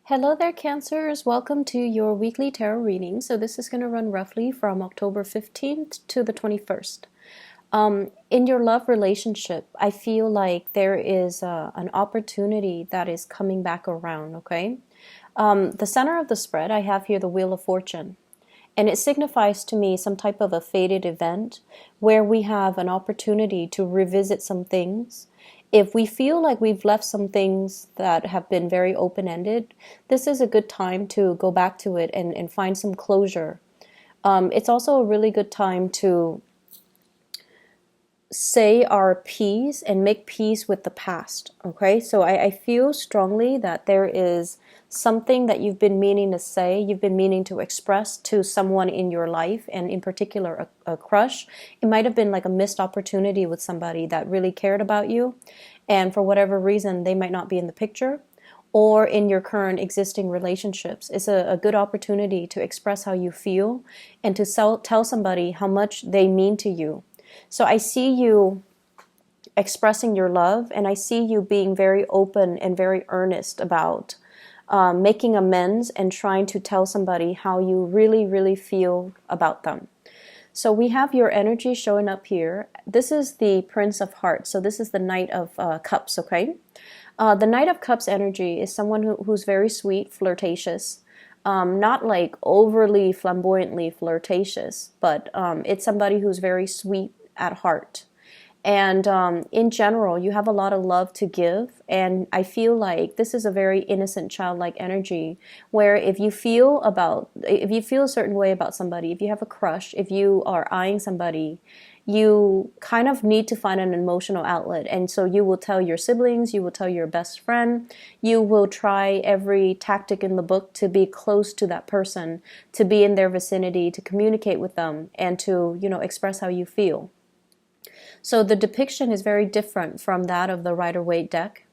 Hello there, Cancers. Welcome to your weekly tarot reading. So this is going to run roughly from October 15th to the 21st. In your love relationship, I feel like there is an opportunity that is coming back around, okay? The center of the spread, I have here the Wheel of Fortune. And it signifies to me some type of a fated event where we have an opportunity to revisit some things. If we feel like we've left some things that have been very open-ended, this is a good time to go back to it and find some closure. It's also a really good time to say our piece and make peace with the past. Okay, so I feel strongly that there is something that you've been meaning to say, you've been meaning to express to someone in your life, and in particular a crush. It might have been like a missed opportunity with somebody that really cared about you, and for whatever reason they might not be in the picture, or in your current existing relationships. It's a good opportunity to express how you feel and to tell somebody how much they mean to you. So I see you expressing your love, and I see you being very open and very earnest about making amends and trying to tell somebody how you really, really feel about them. So we have your energy showing up here. This is the Prince of Hearts. So this is the Knight of Cups, okay? The Knight of Cups energy is someone who's very sweet, flirtatious. Not like overly flamboyantly flirtatious, but it's somebody who's very sweet at heart. And in general, you have a lot of love to give, and I feel like this is a very innocent, childlike energy where if you feel a certain way about somebody, if you have a crush, if you are eyeing somebody, you kind of need to find an emotional outlet. And so you will tell your siblings, you will tell your best friend, you will try every tactic in the book to be close to that person, to be in their vicinity, to communicate with them, and to, express how you feel. So the depiction is very different from that of the Rider-Waite deck,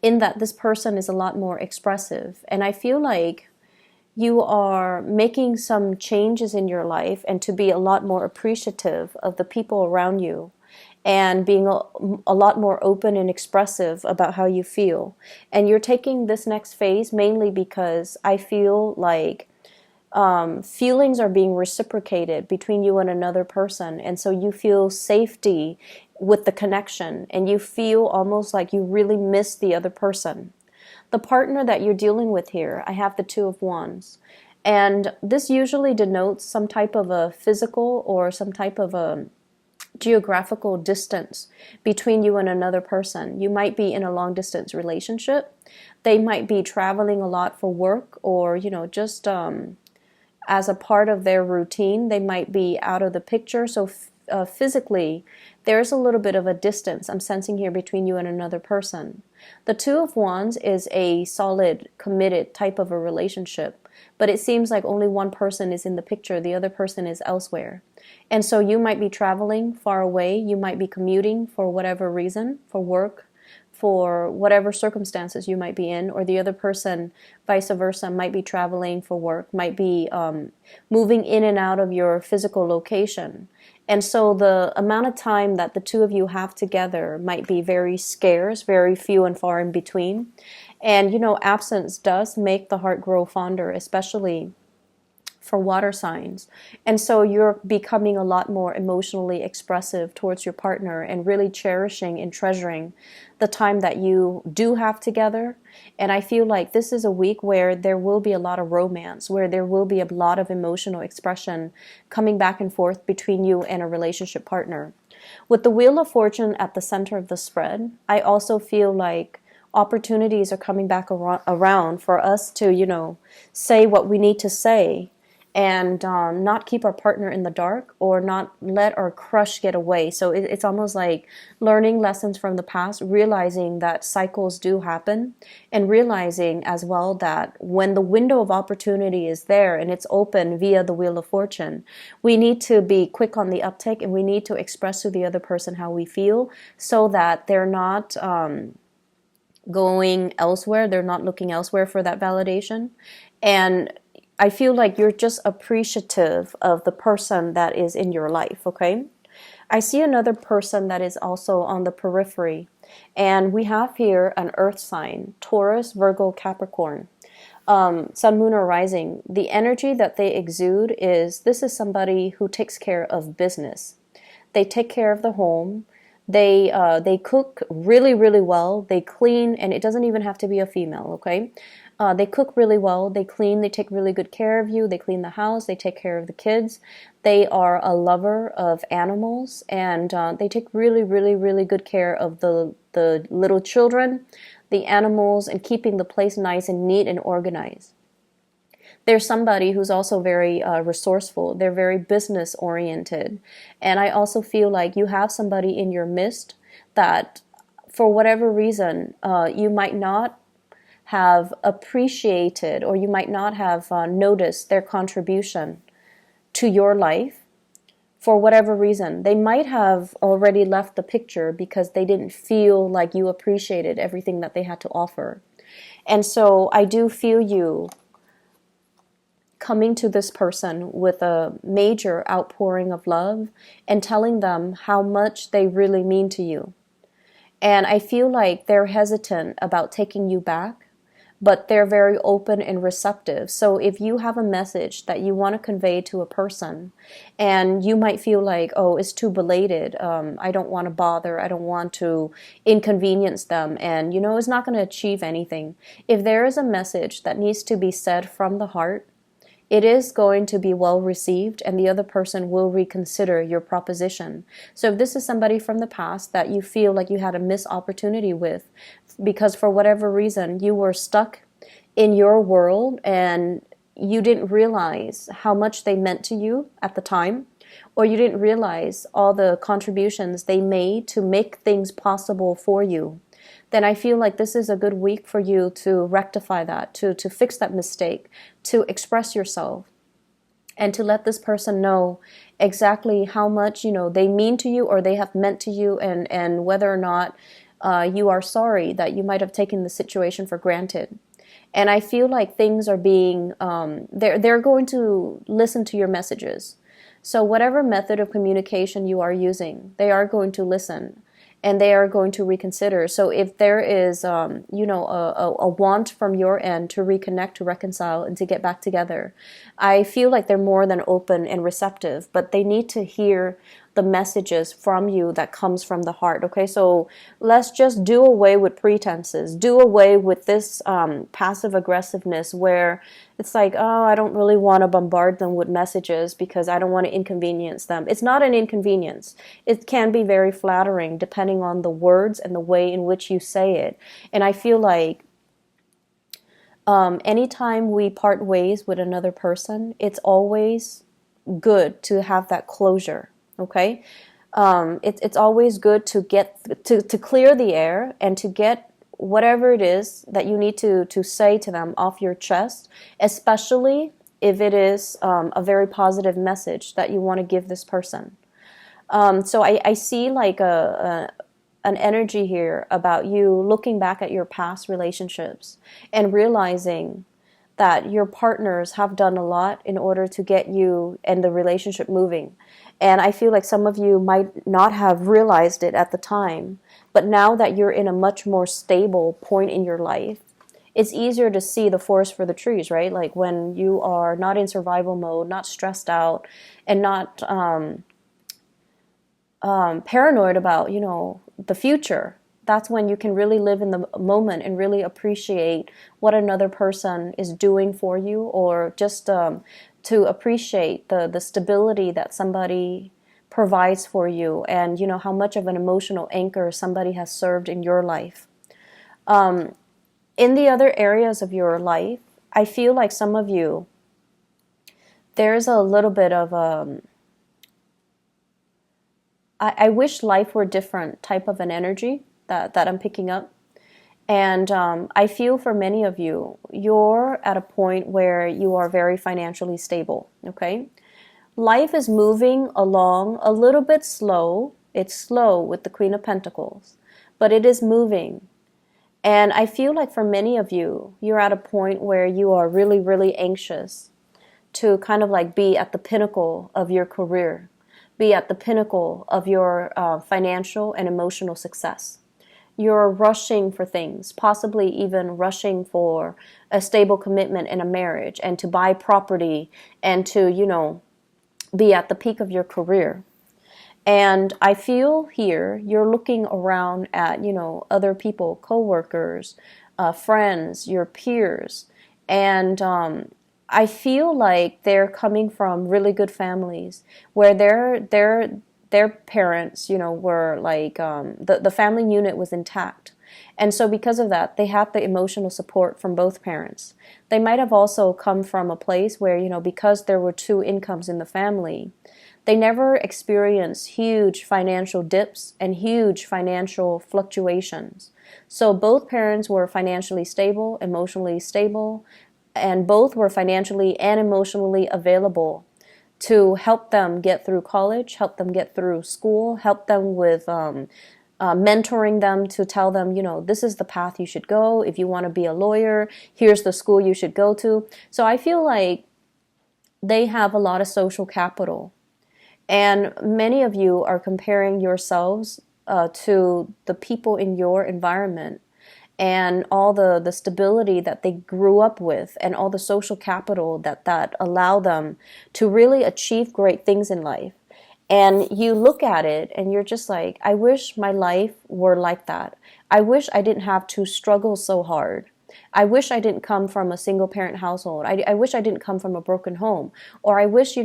in that this person is a lot more expressive. And I feel like you are making some changes in your life, and to be a lot more appreciative of the people around you, and being a lot more open and expressive about how you feel. And you're taking this next phase mainly because I feel like feelings are being reciprocated between you and another person, and so you feel safety with the connection, and you feel almost like you really miss the other person. The partner that you're dealing with here, I have the Two of Wands, and this usually denotes some type of a physical or some type of a geographical distance between you and another person. You might be in a long distance relationship. They might be traveling a lot for work, or just as a part of their routine. They might be out of the picture. So physically, there's a little bit of a distance I'm sensing here between you and another person. The Two of Wands is a solid, committed type of a relationship, but it seems like only one person is in the picture, the other person is elsewhere. And so you might be traveling far away, you might be commuting for whatever reason, for work, for whatever circumstances you might be in, or the other person, vice versa, might be traveling for work, might be moving in and out of your physical location. And so the amount of time that the two of you have together might be very scarce, very few and far in between. And absence does make the heart grow fonder, especially for water signs. And so you're becoming a lot more emotionally expressive towards your partner, and really cherishing and treasuring the time that you do have together. And I feel like this is a week where there will be a lot of romance, where there will be a lot of emotional expression coming back and forth between you and a relationship partner. With the Wheel of Fortune at the center of the spread, I also feel like opportunities are coming back around for us to, say what we need to say, and not keep our partner in the dark, or not let our crush get away. So it's almost like learning lessons from the past, realizing that cycles do happen, and realizing as well that when the window of opportunity is there and it's open via the Wheel of Fortune, we need to be quick on the uptake, and we need to express to the other person how we feel, so that they're not going elsewhere, they're not looking elsewhere for that validation. And I feel like you're just appreciative of the person that is in your life, okay? I see another person that is also on the periphery, and we have here an earth sign, Taurus, Virgo, Capricorn. Sun, Moon, or Rising, the energy that they exude is this is somebody who takes care of business. They take care of the home. They cook really, really well. They clean, and it doesn't even have to be a female, okay? They cook really well. They clean. They take really good care of you. They clean the house. They take care of the kids. They are a lover of animals, and they take really, really, really good care of the little children, the animals, and keeping the place nice and neat and organized. There's somebody who's also very resourceful. They're very business oriented. And I also feel like you have somebody in your midst that, for whatever reason, you might not have appreciated, or you might not have noticed their contribution to your life. For whatever reason, they might have already left the picture because they didn't feel like you appreciated everything that they had to offer. And so I do feel you coming to this person with a major outpouring of love and telling them how much they really mean to you. And I feel like they're hesitant about taking you back, but they're very open and receptive. So if you have a message that you want to convey to a person, and you might feel like, oh, it's too belated, I don't want to bother, I don't want to inconvenience them, and it's not going to achieve anything. If there is a message that needs to be said from the heart, it is going to be well received, and the other person will reconsider your proposition. So if this is somebody from the past that you feel like you had a missed opportunity with, because for whatever reason you were stuck in your world and you didn't realize how much they meant to you at the time, or you didn't realize all the contributions they made to make things possible for you, then I feel like this is a good week for you to rectify that, to fix that mistake, to express yourself, and to let this person know exactly how much, they mean to you or they have meant to you, and whether or not you are sorry that you might have taken the situation for granted. And I feel like things are being, they're going to listen to your messages. So whatever method of communication you are using, they are going to listen. And they are going to reconsider. So if there is, a want from your end to reconnect, to reconcile, and to get back together, I feel like they're more than open and receptive, but they need to hear the messages from you that comes from the heart. Okay, so let's just do away with pretenses, do away with this passive aggressiveness where it's like, oh, I don't really want to bombard them with messages because I don't want to inconvenience them. It's not an inconvenience. It can be very flattering depending on the words and the way in which you say it. And I feel like anytime we part ways with another person, it's always good to have that closure. Okay, it's always good to get to clear the air and to get whatever it is that you need to say to them off your chest, especially if it is a very positive message that you want to give this person. So I see like an energy here about you looking back at your past relationships and realizing that your partners have done a lot in order to get you and the relationship moving. And I feel like some of you might not have realized it at the time, but now that you're in a much more stable point in your life, it's easier to see the forest for the trees, right? Like when you are not in survival mode, not stressed out, and not paranoid about, the future. That's when you can really live in the moment and really appreciate what another person is doing for you, or just to appreciate the stability that somebody provides for you, and how much of an emotional anchor somebody has served in your life. In the other areas of your life, I feel like some of you, there's a little bit of I wish life were different type of an energy that I'm picking up. And I feel for many of you, you're at a point where you are very financially stable, okay? Life is moving along a little bit slow. It's slow with the Queen of Pentacles, but it is moving. And I feel like for many of you, you're at a point where you are really, really anxious to kind of like be at the pinnacle of your career, be at the pinnacle of your financial and emotional success. You're rushing for things, possibly even rushing for a stable commitment in a marriage and to buy property and to, be at the peak of your career. And I feel here you're looking around at, other people, coworkers, friends, your peers, and I feel like they're coming from really good families where their parents, were like the family unit was intact. And so because of that, they had the emotional support from both parents. They might have also come from a place where, because there were two incomes in the family, they never experienced huge financial dips and huge financial fluctuations. So both parents were financially stable, emotionally stable, and both were financially and emotionally available to help them get through college, help them get through school, help them with mentoring them to tell them, this is the path you should go. If you want to be a lawyer, here's the school you should go to. So I feel like they have a lot of social capital. And many of you are comparing yourselves to the people in your environment and all the stability that they grew up with and all the social capital that allow them to really achieve great things in life. And you look at it and you're just like, I wish my life were like that. I wish I didn't have to struggle so hard. I wish I didn't come from a single parent household. I wish I didn't come from a broken home. Or I wish,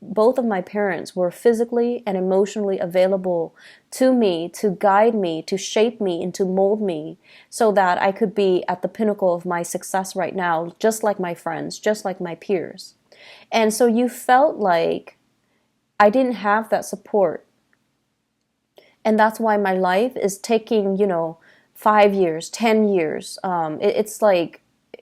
both of my parents were physically and emotionally available to me, to guide me, to shape me, and to mold me so that I could be at the pinnacle of my success right now, just like my friends, just like my peers. And so you felt like I didn't have that support. And that's why my life is taking, 5 years, 10 years. It's like,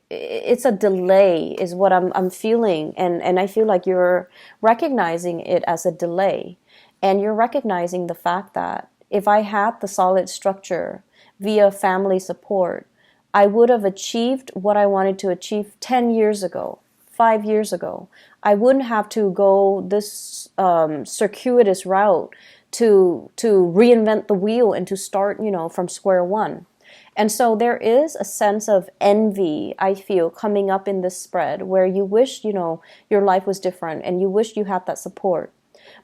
it's a delay is what I'm feeling. And I feel like you're recognizing it as a delay. And you're recognizing the fact that if I had the solid structure via family support, I would have achieved what I wanted to achieve 10 years ago, 5 years ago. I wouldn't have to go this circuitous route to reinvent the wheel and to start, from square one. And so there is a sense of envy, I feel, coming up in this spread where you wish, your life was different and you wish you had that support.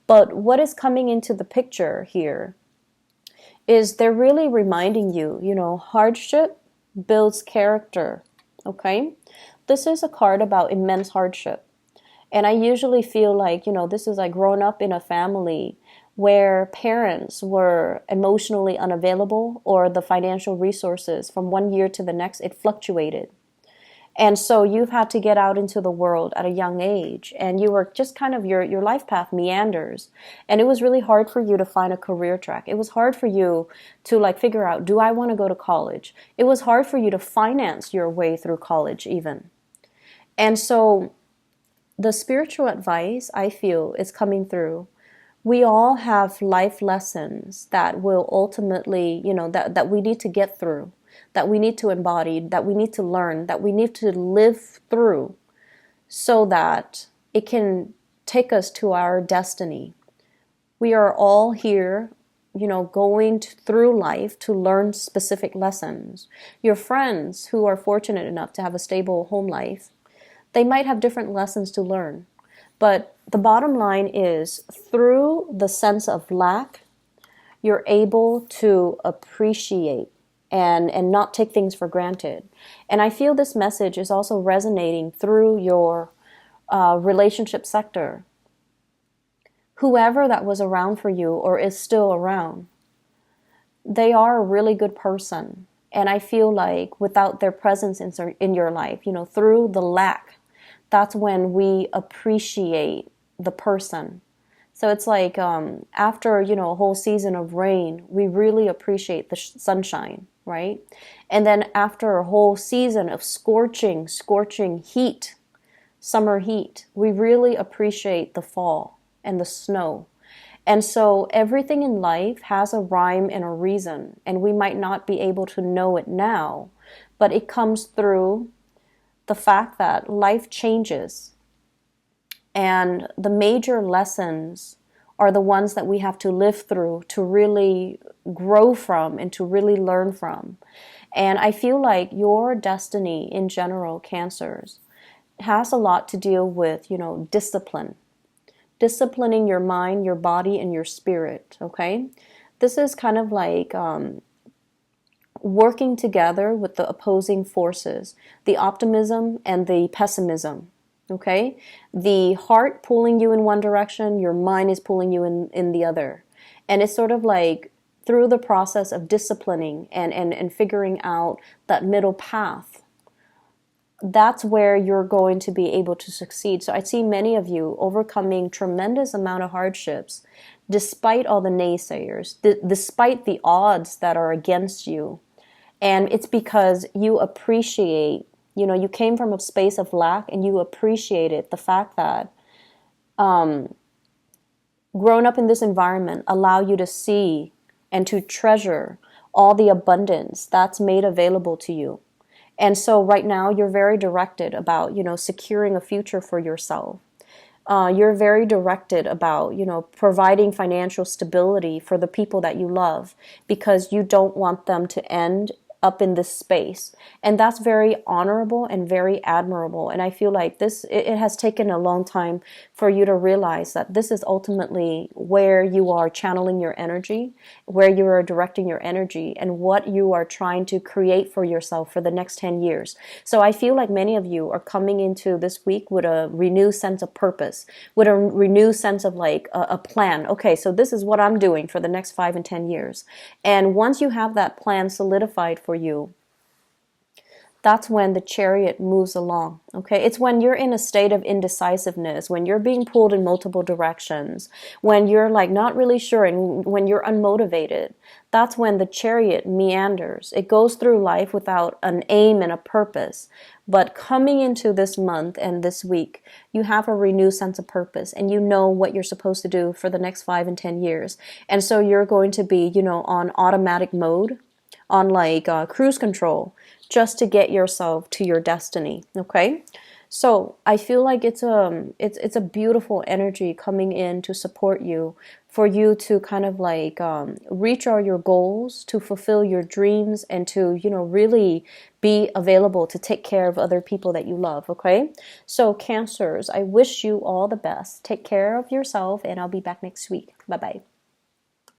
But what is coming into the picture here is they're really reminding you, hardship builds character, okay? This is a card about immense hardship. And I usually feel like, this is like growing up in a family where parents were emotionally unavailable or the financial resources from one year to the next, it fluctuated. And so you've had to get out into the world at a young age and you were just kind of your life path meanders. And it was really hard for you to find a career track. It was hard for you to figure out, do I want to go to college? It was hard for you to finance your way through college even. And so the spiritual advice I feel is coming through. We all have life lessons that will ultimately, that we need to get through, that we need to embody, that we need to learn, that we need to live through so that it can take us to our destiny. We are all here, going through life to learn specific lessons. Your friends who are fortunate enough to have a stable home life, they might have different lessons to learn. But the bottom line is, through the sense of lack, you're able to appreciate and not take things for granted. And I feel this message is also resonating through your relationship sector. Whoever that was around for you or is still around, they are a really good person. And I feel like without their presence in your life, through the lack, that's when we appreciate the person. So it's like after, a whole season of rain, we really appreciate the sunshine, right? And then after a whole season of scorching heat, summer heat, we really appreciate the fall and the snow. And so everything in life has a rhyme and a reason, and we might not be able to know it now, but it comes through the fact that life changes and the major lessons are the ones that we have to live through to really grow from and to really learn from. And I feel like your destiny in general, Cancers, has a lot to deal with, discipline. Disciplining your mind, your body, and your spirit, okay? This is kind of like working together with the opposing forces, the optimism and the pessimism, okay? The heart pulling you in one direction, your mind is pulling you in the other. And it's sort of like through the process of disciplining and figuring out that middle path, that's where you're going to be able to succeed. So I see many of you overcoming tremendous amount of hardships, despite all the naysayers, despite the odds that are against you. And it's because you appreciate, you came from a space of lack and you appreciated the fact that growing up in this environment allow you to see and to treasure all the abundance that's made available to you. And so right now you're very directed about, securing a future for yourself. You're very directed about, providing financial stability for the people that you love because you don't want them to end up in this space. And that's very honorable and very admirable. And I feel like it has taken a long time for you to realize that this is ultimately where you are channeling your energy, where you are directing your energy, and what you are trying to create for yourself for the next 10 years. So I feel like many of you are coming into this week with a renewed sense of purpose, with a renewed sense of like a plan. Okay, so this is what I'm doing for the next 5 and 10 years. And once you have that plan solidified for you, that's when the chariot moves along, okay? It's when you're in a state of indecisiveness, when you're being pulled in multiple directions, when you're like not really sure and when you're unmotivated. That's when the chariot meanders. It goes through life without an aim and a purpose. But coming into this month and this week, you have a renewed sense of purpose and you know what you're supposed to do for the next 5 and 10 years. And so you're going to be, on automatic mode, on like cruise control, just to get yourself to your destiny, okay? So I feel like it's a beautiful energy coming in to support you, for you to kind of like reach all your goals, to fulfill your dreams, and to, really be available to take care of other people that you love, okay? So Cancers, I wish you all the best. Take care of yourself, and I'll be back next week. Bye-bye.